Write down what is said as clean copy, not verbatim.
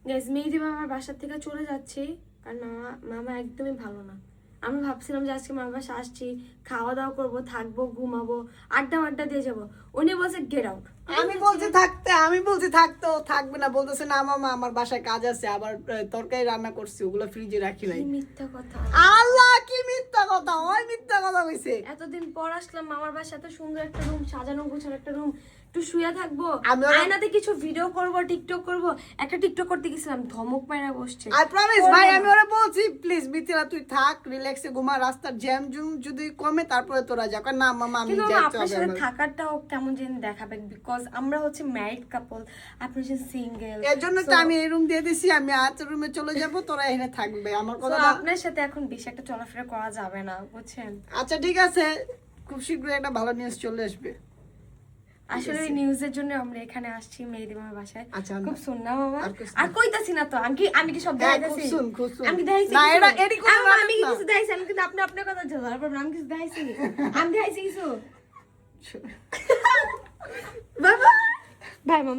Guys মেহেদি মামার বাসা থেকে চলে যাচ্ছি, কারণ মামা একদমই ভালো না। আমি ভাবছিলাম যে আজকে মামার বাসা আসছি, খাওয়া দাওয়া করবো, থাকবো, ঘুমাবো, আড্ডা দিয়ে যাবো। উনি বলছে গেট আউট। আমি বলছি থাকতে ও থাকবে না, বলতেছে না মামা আমার বাসায় কাজ আছে, আবার তরকারি রান্না করছি, ওগুলো ফ্রিজে রাখি নাই। মিথ্যা কথা। আল্লাহ কি মিথ্যা কথা, ওই মিথ্যা কথা কইছে। এতদিন পর আসলাম মামার বাসা, এত সুন্দর একটা রুম, সাজানো গোছানো একটা রুম, একটু শুয়ে থাকবো, আয়নাতে কিছু ভিডিও করবো, টিকটক করবো। একটা টিকটক করতে গেছিলাম, ধমক পায়রা বসছে। আই প্রমিস ভাই, আমি ওরা বলছি প্লিজ মিথিলা তুই থাক, রিল্যাক্সে ঘুমা, রাস্তার জ্যাম জুম যদি কমে তারপরে তোরা যা। না মামা আমি কিন্তু যাইতে আপনার হবে সাথে আমার। থাকাটাও কেমন যেন দেখাবে, বিকজ আমরা হচ্ছে ম্যারিড কাপল, আপনি হচ্ছেন সিঙ্গেল। এর জন্য তো আমি এই রুম দিয়ে দিছি, আমি আজ রুমে চলে যাব, তোরা এখানে থাকবে। আমার কথা আপনার সাথে এখন বেশি একটা চলাফেরা করা যাবে না, বুঝছেন? আচ্ছা ঠিক আছে, খুব শীঘ্রই একটা ভালো নিউজ চলে আসবে। আসলে এই নিউজের জন্য আমরা এখানে আসছি মেহেদি মামার বাসায়। আচ্ছা খুব শুন না মামা, আর কিছু আর কইতাছি না তো, আমি কি সব হ্যাঁ, দেখাইতাছি? খুব শুন। আমি দেখাইছি না, কিছু? এটা এডি করে আমি রাখেন কি না। কিছু দেখাইছি? আমি কিন্তু আপনার কথা ধরার পর আমি কিছু দেখাইছি? আমি দেখাইছি কিছু? বাবা, ভাই মামা